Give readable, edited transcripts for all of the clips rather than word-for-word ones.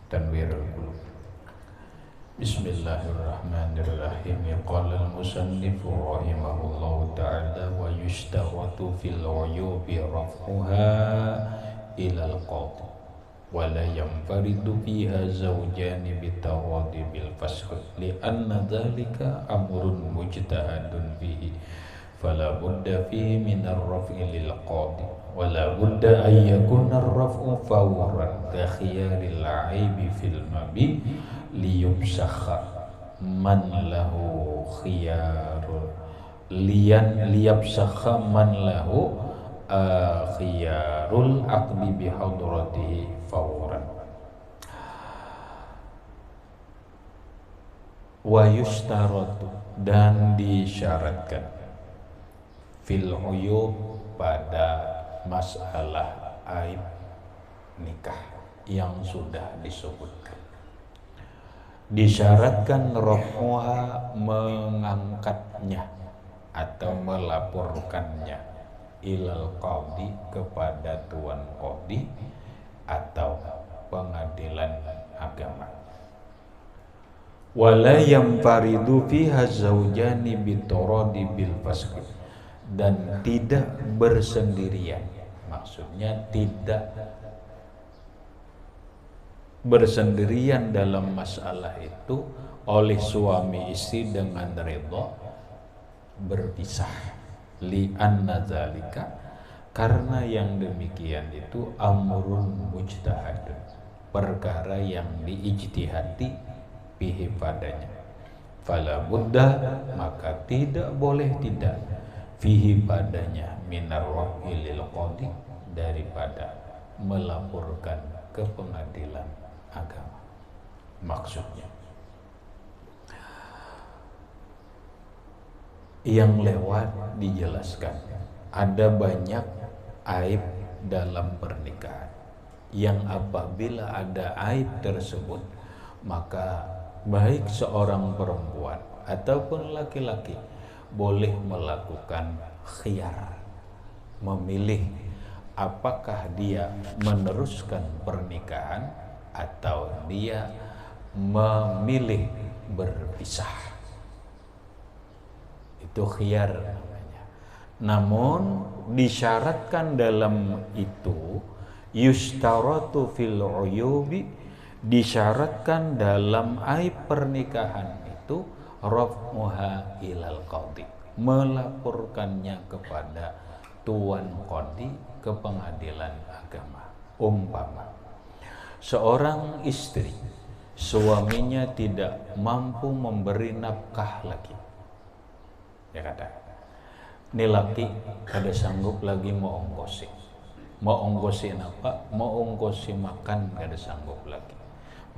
Tanwirul Qulub. Bismillahirrahmanirrahim. Qala al-musannif rahimahullahu ta'ala wa yushtaratu fil uyubi raf'uha ila al-qadhi wa la yanfaridu fiha zawjani bitawadi bil fasq li anna dhalika amrun mujtahadun fihi fala budda fihi min ar-raf'i lil qadhi wa la budda an yakuna ar-raf'u fawran ka khiyaril 'aibi fil mabi liyubsakha man lahu khiyarul liyabsakha man lahu khiyarul aqdi bihadratihi fawran. Wa yushtaratu, dan disyaratkan, fil uyub, pada masalah aib nikah yang sudah disebutkan, disyaratkan raf'uha, mengangkatnya atau melaporkannya, ilal qadhi, kepada tuan qadhi atau pengadilan agama. Wala yanfaridu fiha zawjani bitoradi bil fasq, dan tidak bersendirian, maksudnya tidak bersendirian dalam masalah itu oleh suami istri dengan ridha berpisah. Li anna dzalika, karena yang demikian itu amrun mujtahadun, perkara yang diijtihadi bihi padanya. Fala budda, maka tidak boleh tidak, fihi padanya, minar raf'i lil qadhi, daripada melaporkan ke pengadilan agama. Maksudnya yang lewat dijelaskan, ada banyak aib dalam pernikahan yang apabila ada aib tersebut, maka baik seorang perempuan ataupun laki-laki boleh melakukan khiyar, memilih apakah dia meneruskan pernikahan atau dia memilih berpisah. Itu khiyar namanya. Namun disyaratkan dalam itu, yushtaratu fil uyubi, disyaratkan dalam aib pernikahan itu, raf'uha ilal qadhi, melaporkannya kepada tuan qadhi, ke pengadilan agama. Umpama seorang istri, suaminya tidak mampu memberi nafkah lagi, ya kata, ini laki kada sanggup lagi mau ongkosin apa, mau ongkosi makan kada sanggup lagi,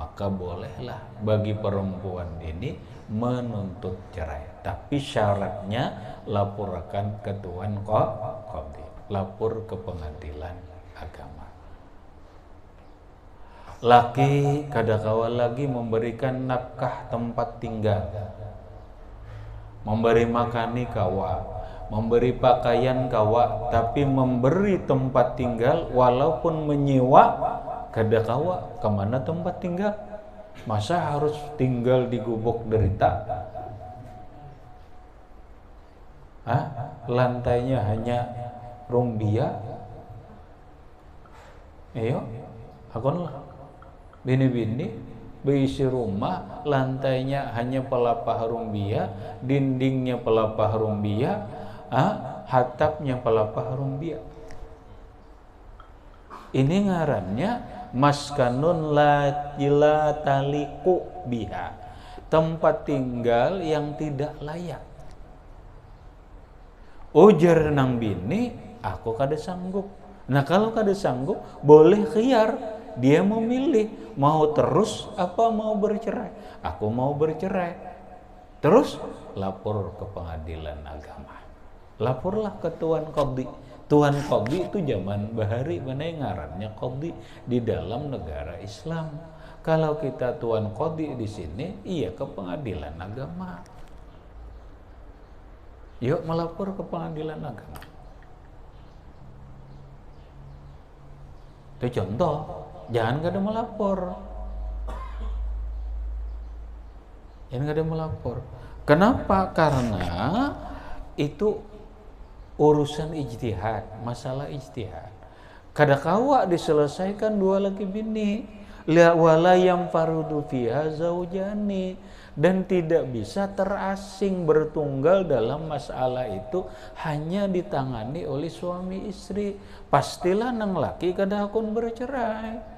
maka bolehlah bagi perempuan ini menuntut cerai, tapi syaratnya laporkan ke tuan qadhi, lapor ke pengadilan agama. Laki kada kawal lagi memberikan nafkah tempat tinggal, memberi makani kawa, memberi pakaian kawa, tapi memberi tempat tinggal walaupun menyewa kada kawa. Kemana tempat tinggal? Masa harus tinggal di gubuk derita? Lantainya hanya rumbia? Ayo, akunlah bini-bini berisi rumah, lantainya hanya pelapah rumbia, dindingnya pelapah rumbia, hatapnya pelapah rumbia. Ini ngarannya maskanun la taliku biha, tempat tinggal yang tidak layak. Ujar nang bini, aku kada sanggup. Nah kalau kada sanggup, boleh khiyar, dia memilih mau terus apa mau bercerai. Aku mau bercerai. Terus lapor ke pengadilan agama, laporlah ke tuan qadhi. Tuan qadhi itu zaman bahari, mana yang ngarannya qadhi di dalam negara Islam. Kalau kita tuan qadhi di sini, iya ke pengadilan agama. Yuk melapor ke pengadilan agama. Itu contoh, jangan kada melapor. yang nggak ada melapor. Kenapa? Karena itu urusan ijtihad, masalah ijtihad. Kada kawa diselesaikan dua laki bini, wala yang farudu fiha zaujani, dan tidak bisa terasing bertunggal dalam masalah itu hanya ditangani oleh suami istri. Pastilah nang laki kada akun bercerai.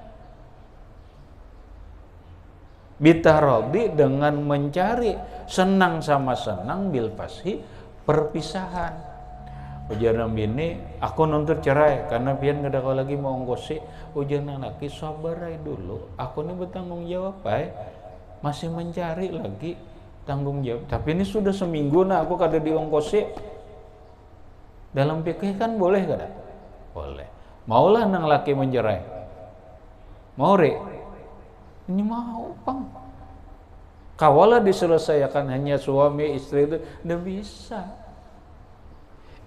Bitarodi, dengan mencari senang sama senang, bil fashi, perpisahan. Ujar bini, aku nuntut cerai karena pian gak ada lagi mau ongkosi. Ujar laki, sabar aja dulu, aku ini bertanggung jawab masih mencari lagi tanggung jawab. Tapi ini sudah seminggu aku kada diongkosi. Dalam fikih kan boleh kada? Boleh. Maulah nang laki mencerai? Mau re? Ini mau pang. Kawalah diselesaikan hanya suami istri itu, udah bisa.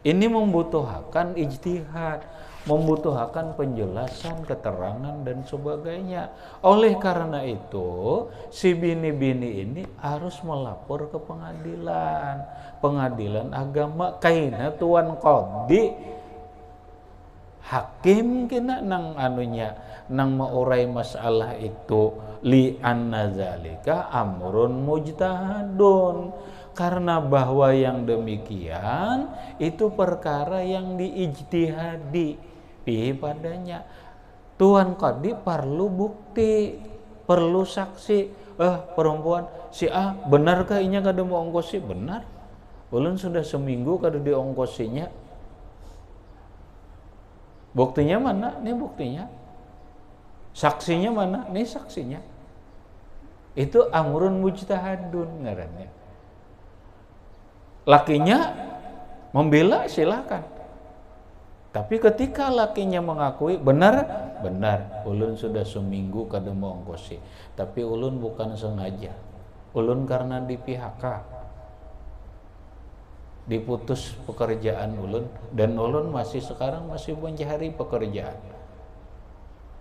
Ini membutuhkan ijtihad, membutuhkan penjelasan, keterangan dan sebagainya. Oleh karena itu, si bini-bini ini harus melapor ke pengadilan agama. Kaina tuan qadi, hakim kena nang anunya, nang maurai masalah itu, li anna zalika amrun mujtahadun. Karena bahwa yang demikian itu perkara yang diijtihadi padanya. Tuan qadi perlu bukti, perlu saksi. Perempuan si A, benarkah inya kada mau ongkosi? Benar. Ulun sudah seminggu kada diongkosinya. Buktinya mana? Ini buktinya. Saksinya mana? Ini saksinya. Itu amrun mujtahadun ngarannya. Lakinya membela silakan. Tapi ketika lakinya mengakui, benar, ulun sudah seminggu kada mau ongkosi. Tapi ulun bukan sengaja. Ulun karena di PHK. Diputus pekerjaan ulun, dan ulun sekarang masih mencari pekerjaan.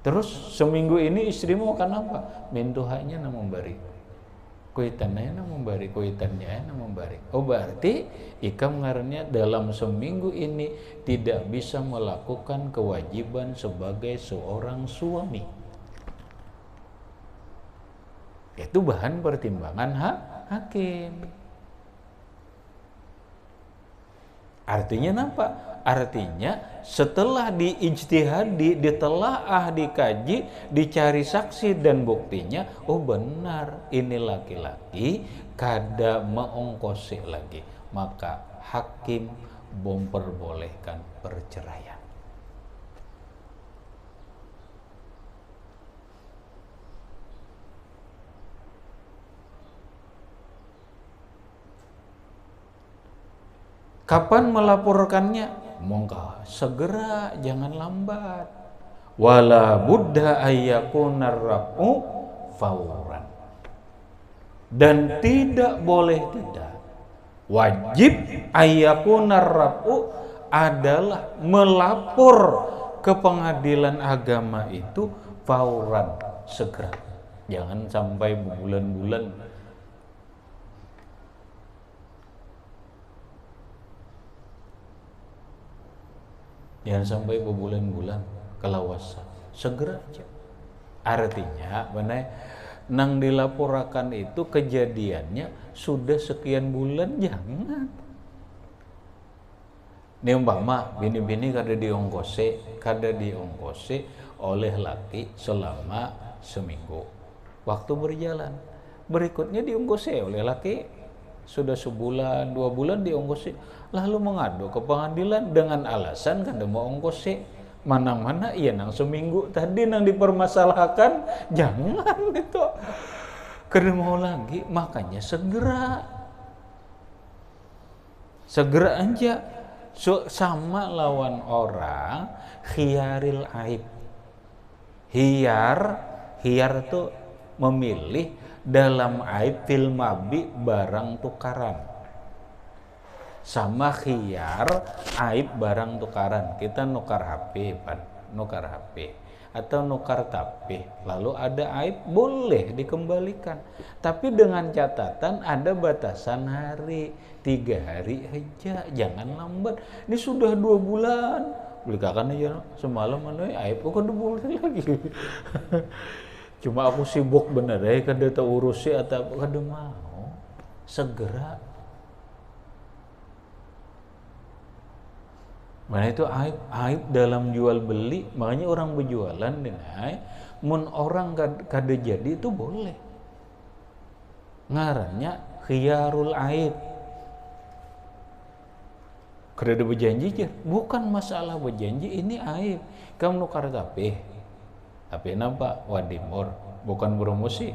Terus seminggu ini istrimu makan apa? Mintuhanya na memberi. Kuitannya na memberi, kuitannya na memberi. Oh berarti ikam ngarannya dalam seminggu ini tidak bisa melakukan kewajiban sebagai seorang suami. Itu bahan pertimbangan hakim. Artinya apa? Artinya setelah diijtihadi, ditelaah, dikaji, dicari saksi dan buktinya, oh benar ini laki-laki kada mengongkosi lagi, maka hakim memperbolehkan perceraian. Kapan melaporkannya? Monggo segera, jangan lambat. Wala budda ayyakunar rafu fauran. Dan tidak boleh tidak, wajib ayyakunar rafu adalah melapor ke pengadilan agama itu fauran, segera. Jangan sampai bulan-bulan. Jangan sampai berbulan-bulan kelawasan. Segera aja. Artinya benar, nang dilaporkan itu kejadiannya sudah sekian bulan, jangan. Ini umpama bini-bini kada diongkosi oleh laki selama seminggu. Waktu berjalan, berikutnya diongkosi oleh laki sudah sebulan, 2 bulan diongkosi, lalu mengadu ke pengadilan dengan alasan kada mau ongkosi. Mana-mana iya nang seminggu tadi nang dipermasalahkan, jangan itu. Kada mau lagi, makanya segera aja. Sama lawan orang khiyaril aib. Hiyar tuh memilih dalam aib fil mabi barang tukaran. Sama khiyar aib barang tukaran. Kita nukar HP. atau nukar tapih, lalu ada aib, boleh dikembalikan. Tapi dengan catatan ada batasan hari, 3 hari aja, jangan lambat. Ini sudah 2 bulan, belikan aja semalam aib, kok udah boleh lagi. Cuma aku sibuk bener kada tahu urusi atau kada mau segera. Mana itu aib dalam jual beli, makanya orang berjualan denai, mun orang kada jadi itu boleh. Ngarannya khiyarul aib. Kada ada berjanji aja, bukan masalah berjanji, ini aib. Kamu nukar tapi nampak Wadimor, bukan promosi.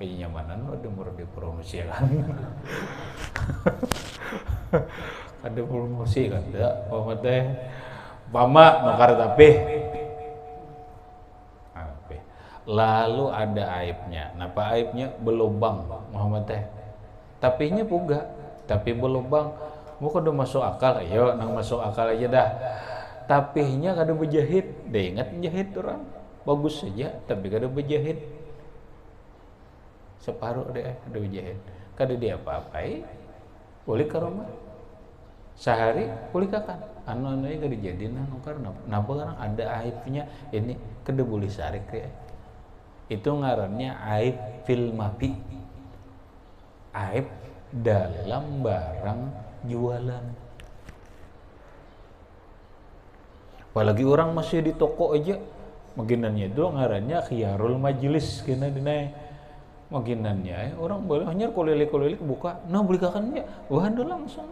Kenyamanan Wadimor dipromosikan. Ada promosi kan, ada Pama nukar tapi. Lalu ada aibnya. Napa aibnya? Belubang Muhammad teh. Tapinya puga, tapi belubang. Bukan udah masuk akal, ayo nang masuk akal aja dah. Tapinya kada berjahit, deh ingat menjahit orang. Bagus saja, tapi kada berjahit. Separuh deh ada berjahit. Kada dia apa-apai. Boleh ke rumah. Sehari boleh kakan. Anu-anunya kada jadi nang karena napa kan ada aibnya. Ini kada boleh sarik ya. Itu ngarannya aib fil mabi. Aib dalam barang jualan. Apalagi orang masih di toko aja, maginannya itu ngarannya khiyarul majlis kena dinai. Maginannya orang boleh hanya kolelik buka, nah beli kakannya, wah anda langsung.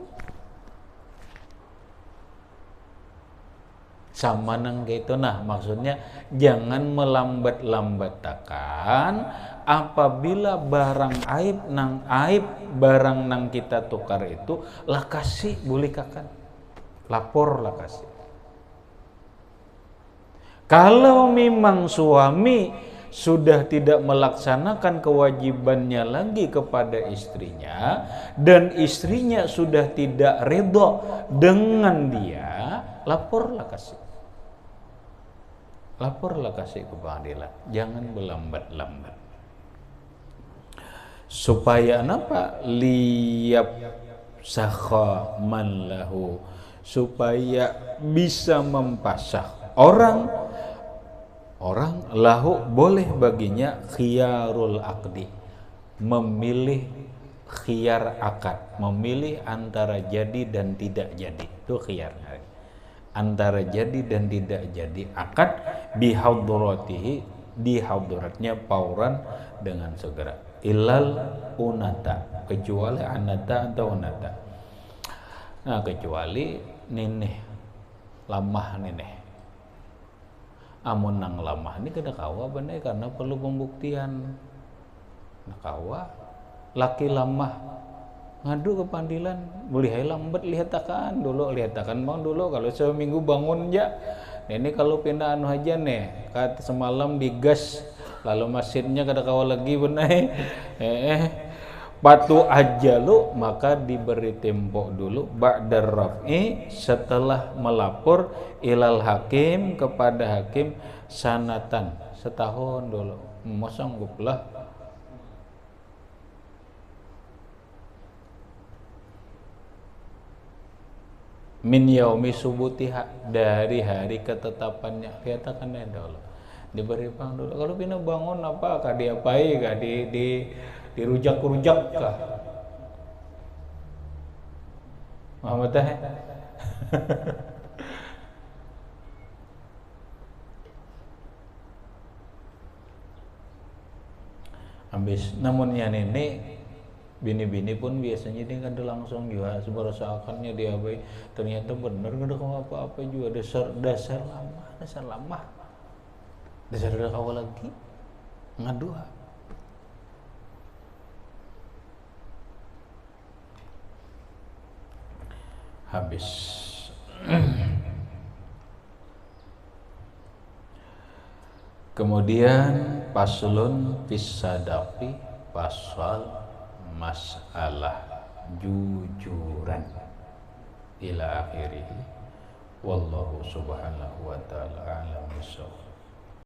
Sama nang gitu, nah maksudnya jangan melambat-lambatakan apabila barang aib barang nang kita tukar itu lah kasih boleh kakan, lapor lah kasih. Kalau memang suami sudah tidak melaksanakan kewajibannya lagi kepada istrinya dan istrinya sudah tidak ridho dengan dia, laporlah kasih. Laporlah kasih ke pengadilan, jangan berlambat-lambat. Supaya apa? Liyab sakha man lahu, supaya bisa mempasah orang lahu boleh baginya khiyarul aqdi, memilih khiyar akad, memilih antara jadi dan tidak jadi, itu khiyarnya. Antara jadi dan tidak jadi akad bihadratihi, di hadratnya pauran dengan segera. Ilal unata, kecuali anata atau unata. Nah kecuali nineh lamah nineh. Amun nang lamah ini kada kawa bener karena perlu pembuktian. Nah kawa laki lamah ngadu ke panggilan, boleh lambat lihatakan bang dulu kalau seminggu bangun ya. Ini kalau pindah anu aja nih, kat semalam digas, lalu masjidnya kada kawa lagi bener. Patu aja lu, maka diberi tempo dulu ba'dar raf'i, setelah melapor ilal hakim, kepada hakim sanatan, setahun dulu. Sangguplah. Min yaumi subutiha, dari hari ketetapannya, katakan dulu. Diberi pang dulu. Kalau pindah bangun apa kah diapai kah dirujak-rujak kah? Muhammad teh. Habis namun yang ini bini-bini pun biasanya dia kan langsung juga seberasakannya dia baik, ternyata benar kada apa-apa juga dasar lama dasar awal lagi ngadu habis. Kemudian paslun fisadaqi, pasal masalah jujuran ila akhirih. Wallahu subhanahu wa ta'ala a'lam bissawab.